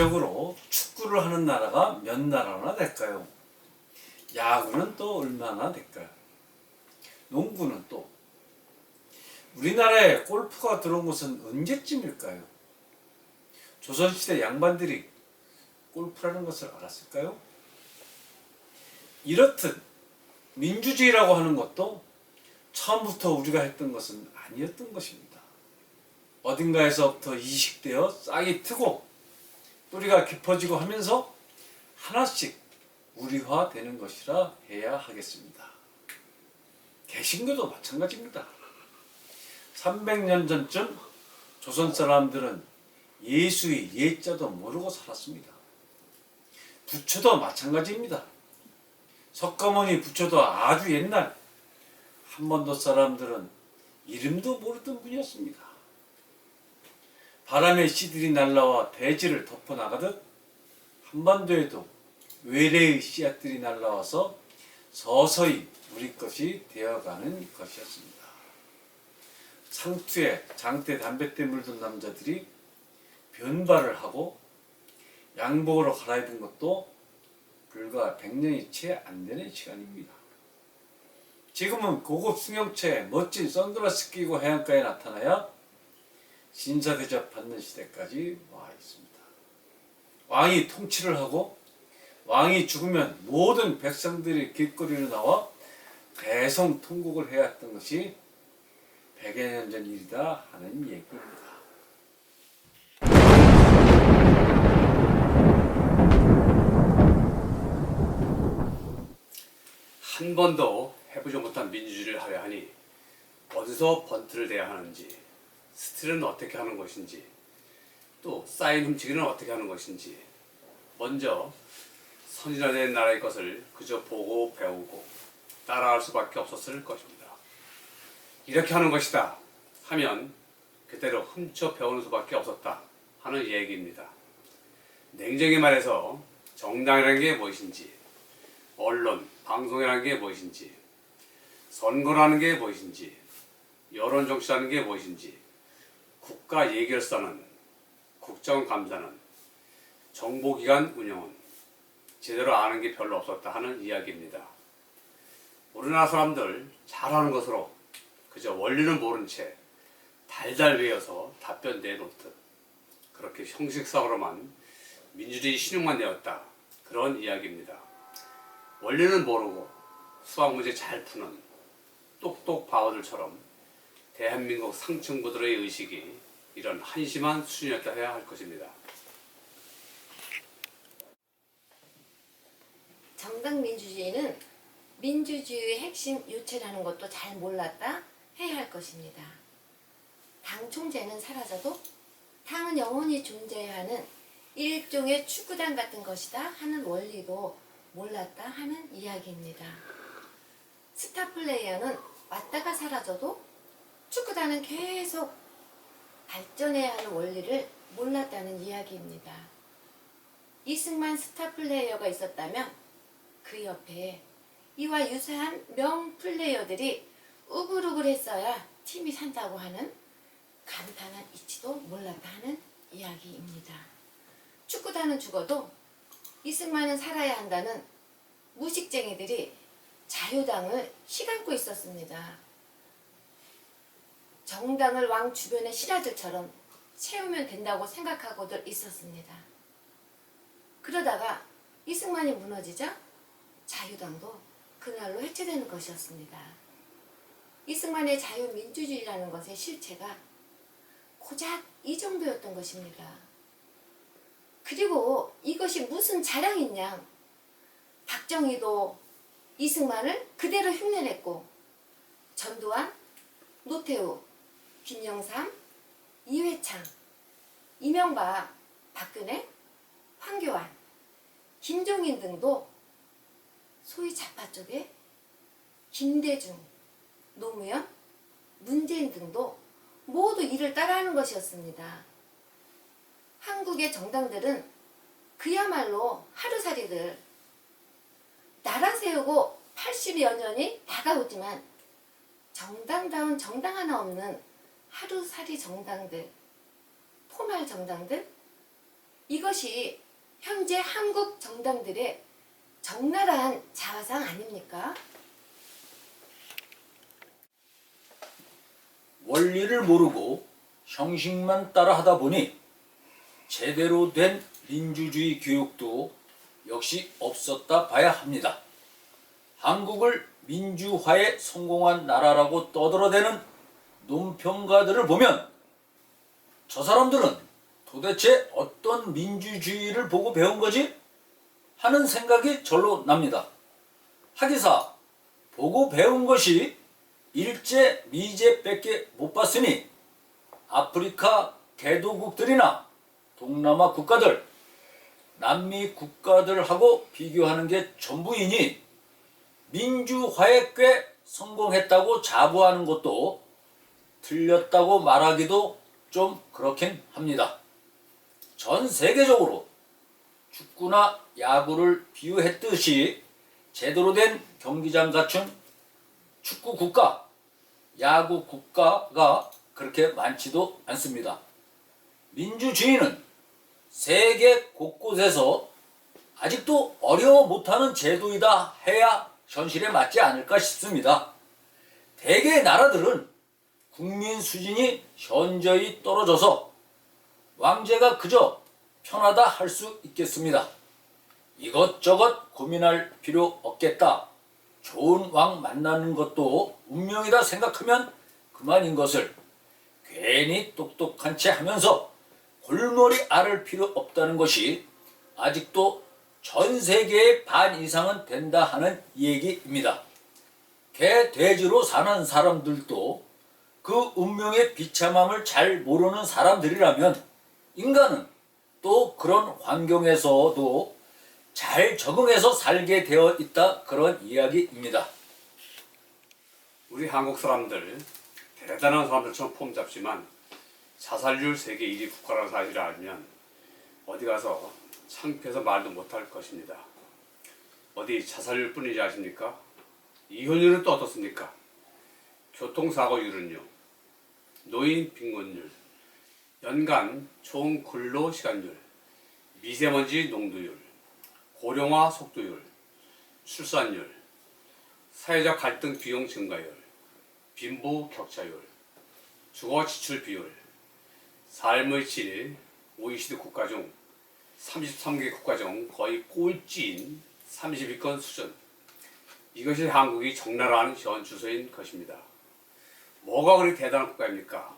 세계적으로 축구를 하는 나라가 몇 나라나 될까요? 야구는 또 얼마나 될까요? 농구는 또 우리나라에 골프가 들어온 것은 언제쯤일까요? 조선시대 양반들이 골프라는 것을 알았을까요? 이렇듯 민주주의라고 하는 것도 처음부터 우리가 했던 것은 아니었던 것입니다. 어딘가에서부터 이식되어 싹이 트고 뿌리가 깊어지고 하면서 하나씩 우리화되는 것이라 해야 하겠습니다. 개신교도 마찬가지입니다. 300년 전쯤 조선 사람들은 예수의 예자도 모르고 살았습니다. 부처도 마찬가지입니다. 석가모니 부처도 아주 옛날 한반도 사람들은 이름도 모르던 분이었습니다. 바람에 씨들이 날라와 대지를 덮어나가듯 한반도에도 외래의 씨앗들이 날라와서 서서히 우리 것이 되어가는 것이었습니다. 상투에 장대 담뱃대 물든 남자들이 변발을 하고 양복으로 갈아입은 것도 불과 100년이 채 안 되는 시간입니다. 지금은 고급 승용차에 멋진 선글라스 끼고 해안가에 나타나야 신사 대접 받는 시대까지 와 있습니다. 왕이 통치를 하고 왕이 죽으면 모든 백성들이 길거리로 나와 대성통곡을 해야 했던 것이 100여 년 전 일이다 하는 얘기입니다. 한 번도 해보지 못한 민주주의를 하려 하니 어디서 번트를 대야 하는지, 스틸은 어떻게 하는 것인지, 또 사인 훔치기는 어떻게 하는 것인지 먼저 선진화된 나라의 것을 그저 보고 배우고 따라할 수밖에 없었을 것입니다. 이렇게 하는 것이다 하면 그대로 훔쳐 배우는 수밖에 없었다 하는 얘기입니다. 냉정히 말해서 정당이라는 게 무엇인지, 언론, 방송이라는 게 무엇인지, 선거라는 게 무엇인지, 여론정치라는 게 무엇인지, 국가 예결사는, 국정감사는, 정보기관 운영은 제대로 아는 게 별로 없었다 하는 이야기입니다. 우리나라 사람들 잘하는 것으로 그저 원리는 모른 채 달달 외워서 답변 내놓듯 그렇게 형식상으로만 민주주의 신용만 내었다, 그런 이야기입니다. 원리는 모르고 수학 문제 잘 푸는 똑똑 바보들처럼 대한민국 상층부들의 의식이 이런 한심한 수준이었다 해야 할 것입니다. 정당 민주주의는 민주주의의 핵심 요체라는 것도 잘 몰랐다 해야 할 것입니다. 당 총재는 사라져도 당은 영원히 존재해야 하는 일종의 축구단 같은 것이다 하는 원리도 몰랐다 하는 이야기입니다. 스타 플레이어는 왔다가 사라져도 축구단은 계속 발전해야 하는 원리를 몰랐다는 이야기입니다. 이승만 스타 플레이어가 있었다면 그 옆에 이와 유사한 명 플레이어들이 우글우글했어야 팀이 산다고 하는 간단한 이치도 몰랐다 하는 이야기입니다. 축구단은 죽어도 이승만은 살아야 한다는 무식쟁이들이 자유당을 시감고 있었습니다. 정당을 왕 주변의 신하들처럼 채우면 된다고 생각하고들 있었습니다. 그러다가 이승만이 무너지자 자유당도 그날로 해체되는 것이었습니다. 이승만의 자유민주주의라는 것의 실체가 고작 이 정도였던 것입니다. 그리고 이것이 무슨 자랑이냐, 박정희도 이승만을 그대로 흉내냈고 전두환, 노태우, 김영삼, 이회창, 이명박, 박근혜, 황교안, 김종인 등도 소위 좌파 쪽에 김대중, 노무현, 문재인 등도 모두 이를 따라하는 것이었습니다. 한국의 정당들은 그야말로 하루살이들, 나라 세우고 80여 년이 다가오지만 정당다운 정당 하나 없는 하루살이 정당들, 포말 정당들, 이것이 현재 한국 정당들의 적나라한 자화상 아닙니까? 원리를 모르고 형식만 따라 하다 보니 제대로 된 민주주의 교육도 역시 없었다 봐야 합니다. 한국을 민주화에 성공한 나라라고 떠들어대는 논평가들을 보면 저 사람들은 도대체 어떤 민주주의를 보고 배운 거지? 하는 생각이 절로 납니다. 하기사 보고 배운 것이 일제 미제밖에 못 봤으니 아프리카 개도국들이나 동남아 국가들, 남미 국가들하고 비교하는 게 전부이니 민주화에 꽤 성공했다고 자부하는 것도 틀렸다고 말하기도 좀 그렇긴 합니다. 전 세계적으로 축구나 야구를 비유했듯이 제대로 된 경기장 갖춘 축구 국가, 야구 국가가 그렇게 많지도 않습니다. 민주주의는 세계 곳곳에서 아직도 어려워 못하는 제도이다 해야 현실에 맞지 않을까 싶습니다. 대개의 나라들은 국민 수준이 현저히 떨어져서 왕제가 그저 편하다 할 수 있겠습니다. 이것저것 고민할 필요 없겠다. 좋은 왕 만나는 것도 운명이다 생각하면 그만인 것을 괜히 똑똑한 채 하면서 골머리 앓을 필요 없다는 것이 아직도 전 세계의 반 이상은 된다 하는 얘기입니다. 개, 돼지로 사는 사람들도 그 운명의 비참함을 잘 모르는 사람들이라면 인간은 또 그런 환경에서도 잘 적응해서 살게 되어 있다, 그런 이야기입니다. 우리 한국 사람들 대단한 사람들처럼 폼 잡지만 자살률 세계 1위 국가라는 사실을 알면 어디 가서 창피해서 말도 못할 것입니다. 어디 자살률 뿐이지 아십니까? 이혼율은 또 어떻습니까? 교통사고율은요, 노인 빈곤율, 연간 총 근로시간율, 미세먼지 농도율, 고령화 속도율, 출산율, 사회적 갈등 비용 증가율, 빈부 격차율, 주거 지출 비율, 삶의 질, OECD 국가 중 33개 국가 중 거의 꼴찌인 30위권 수준. 이것이 한국이 적나라한 현 주소인 것입니다. 뭐가 그리 대단한 국가입니까?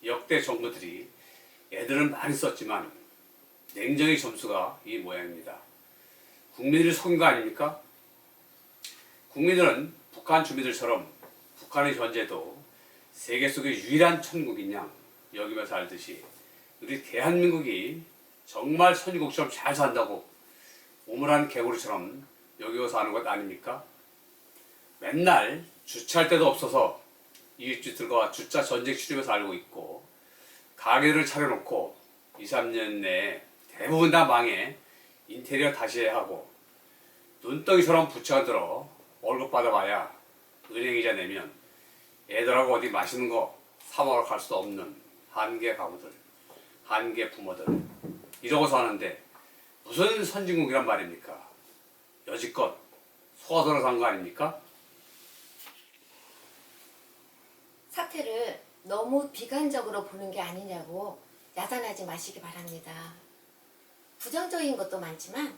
역대 정부들이 애들은 많이 썼지만 냉정의 점수가 이 모양입니다. 국민들을 속인 거 아닙니까? 국민들은 북한 주민들처럼 북한의 현재도 세계 속의 유일한 천국인 양 여기며 살듯이 우리 대한민국이 정말 천국처럼 잘 산다고 오물한 개구리처럼 여기서 사는 것 아닙니까? 맨날 주차할 데도 없어서 이웃집들과 주차 전쟁 치르면서 살고 있고 가게를 차려놓고 2, 3년 내에 대부분 다 망해 인테리어 다시 해야 하고 눈덩이처럼 부채가 들어 월급 받아봐야 은행이자 내면 애들하고 어디 맛있는 거 사 먹으러 갈 수 없는 한계 가구들, 한계 부모들 이러고 사는데 무슨 선진국이란 말입니까? 여지껏 소화도로 산 거 아닙니까? 사태를 너무 비관적으로 보는 게 아니냐고 야단하지 마시기 바랍니다. 부정적인 것도 많지만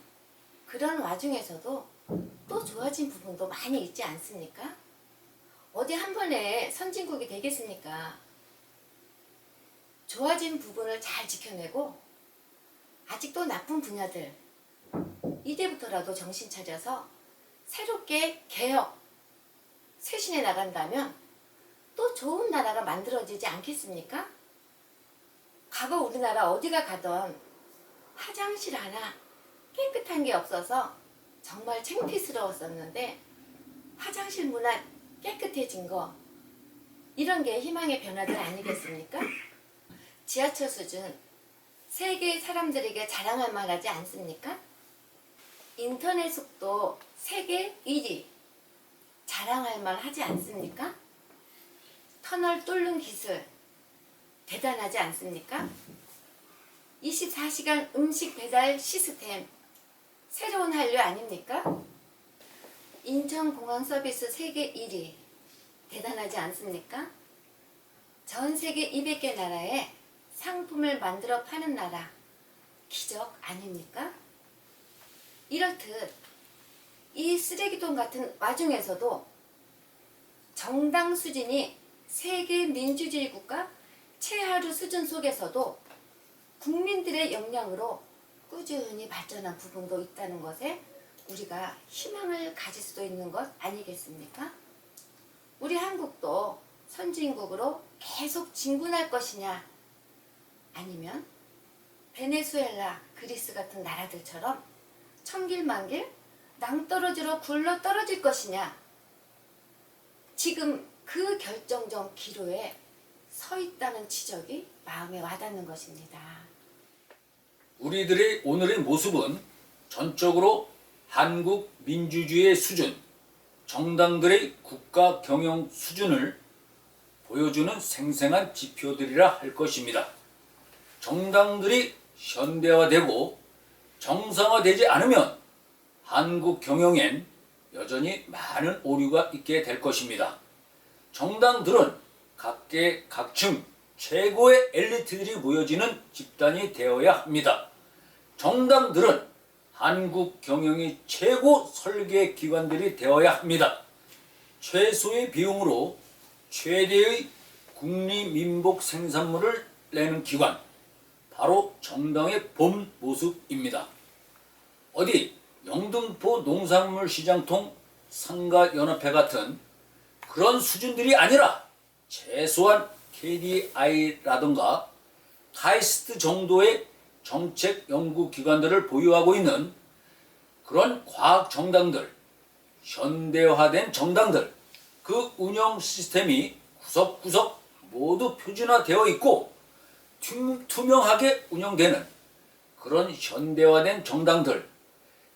그런 와중에서도 또 좋아진 부분도 많이 있지 않습니까? 어디 한 번에 선진국이 되겠습니까? 좋아진 부분을 잘 지켜내고 아직도 나쁜 분야들 이제부터라도 정신 차려서 새롭게 개혁, 쇄신해 나간다면 또 좋은 나라가 만들어지지 않겠습니까? 과거 우리나라 어디가 가던 화장실 하나 깨끗한 게 없어서 정말 창피스러웠었는데 화장실 문화 깨끗해진 거 이런 게 희망의 변화들 아니겠습니까? 지하철 수준 세계 사람들에게 자랑할 만하지 않습니까? 인터넷 속도 세계 1위 자랑할 만하지 않습니까? 터널 뚫는 기술 대단하지 않습니까? 24시간 음식 배달 시스템 새로운 한류 아닙니까? 인천공항 서비스 세계 1위 대단하지 않습니까? 전 세계 200개 나라에 상품을 만들어 파는 나라 기적 아닙니까? 이렇듯 이 쓰레기통 같은 와중에서도 정당 수준이 세계 민주주의 국가 최하류 수준 속에서도 국민들의 역량으로 꾸준히 발전한 부분도 있다는 것에 우리가 희망을 가질 수도 있는 것 아니겠습니까? 우리 한국도 선진국으로 계속 진군할 것이냐 아니면 베네수엘라, 그리스 같은 나라들처럼 천길만길 낭떠러지로 굴러 떨어질 것이냐 지금 그 결정적 기로에 서 있다는 지적이 마음에 와닿는 것입니다. 우리들의 오늘의 모습은 전적으로 한국 민주주의의 수준, 정당들의 국가 경영 수준을 보여주는 생생한 지표들이라 할 것입니다. 정당들이 현대화되고 정상화되지 않으면 한국 경영엔 여전히 많은 오류가 있게 될 것입니다. 정당들은 각계각층 최고의 엘리트들이 모여지는 집단이 되어야 합니다. 정당들은 한국 경영의 최고 설계 기관들이 되어야 합니다. 최소의 비용으로 최대의 국리민복 생산물을 내는 기관, 바로 정당의 본 모습입니다. 어디 영등포 농산물 시장통 상가연합회 같은 그런 수준들이 아니라 최소한 KDI라든가 카이스트 정도의 정책 연구기관들을 보유하고 있는 그런 과학 정당들, 현대화된 정당들, 그 운영 시스템이 구석구석 모두 표준화되어 있고 투명하게 운영되는 그런 현대화된 정당들,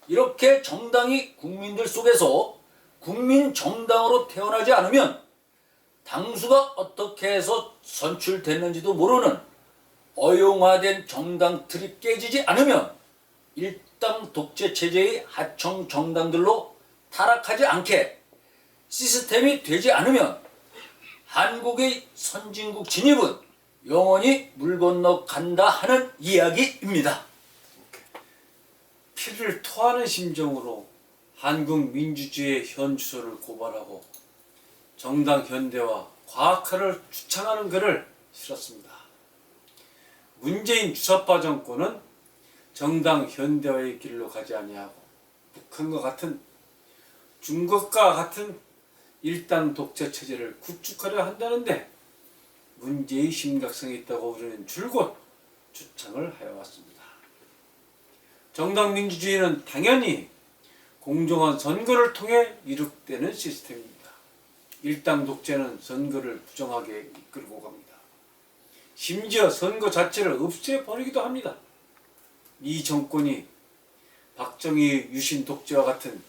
이렇게 정당이 국민들 속에서 국민 정당으로 태어나지 않으면 당수가 어떻게 해서 선출됐는지도 모르는 어용화된 정당 틀이 깨지지 않으면 일당 독재 체제의 하청 정당들로 타락하지 않게 시스템이 되지 않으면 한국의 선진국 진입은 영원히 물 건너 간다 하는 이야기입니다. 피를 토하는 심정으로 한국 민주주의의 현 주소를 고발하고 정당 현대화, 과학화를 주창하는 글을 실었습니다. 문재인 주사파 정권은 정당 현대화의 길로 가지 아니하고 북한과 같은 중국과 같은 일당 독재 체제를 구축하려 한다는데 문제의 심각성이 있다고 우리는 줄곧 주창을 하여왔습니다. 정당 민주주의는 당연히 공정한 선거를 통해 이룩되는 시스템입니다. 일당 독재는 선거를 부정하게 이끌고 갑니다. 심지어 선거 자체를 없애버리기도 합니다. 이 정권이 박정희 유신 독재와 같은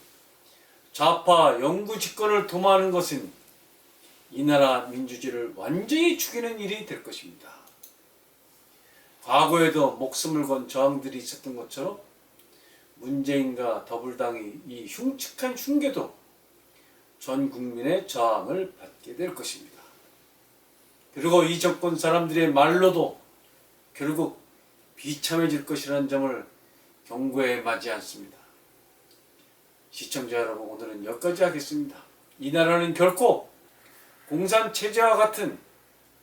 좌파 영구 집권을 도모하는 것은 이 나라 민주주의를 완전히 죽이는 일이 될 것입니다. 과거에도 목숨을 건 저항들이 있었던 것처럼 문재인과 더불당의 이 흉측한 흉계도 전 국민의 저항을 받게 될 것입니다. 그리고 이 정권 사람들의 말로도 결국 비참해질 것이라는 점을 경고해 마지 않습니다. 시청자 여러분, 오늘은 여기까지 하겠습니다. 이 나라는 결코 공산체제와 같은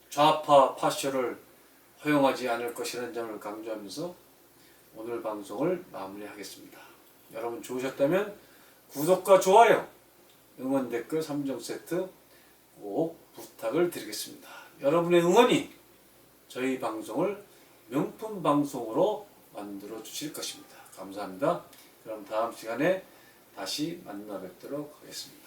좌파 파쇼를 허용하지 않을 것이라는 점을 강조하면서 오늘 방송을 마무리하겠습니다. 여러분 좋으셨다면 구독과 좋아요, 응원 댓글 3종 세트 꼭 부탁을 드리겠습니다. 여러분의 응원이 저희 방송을 명품 방송으로 만들어 주실 것입니다. 감사합니다. 그럼 다음 시간에 다시 만나 뵙도록 하겠습니다.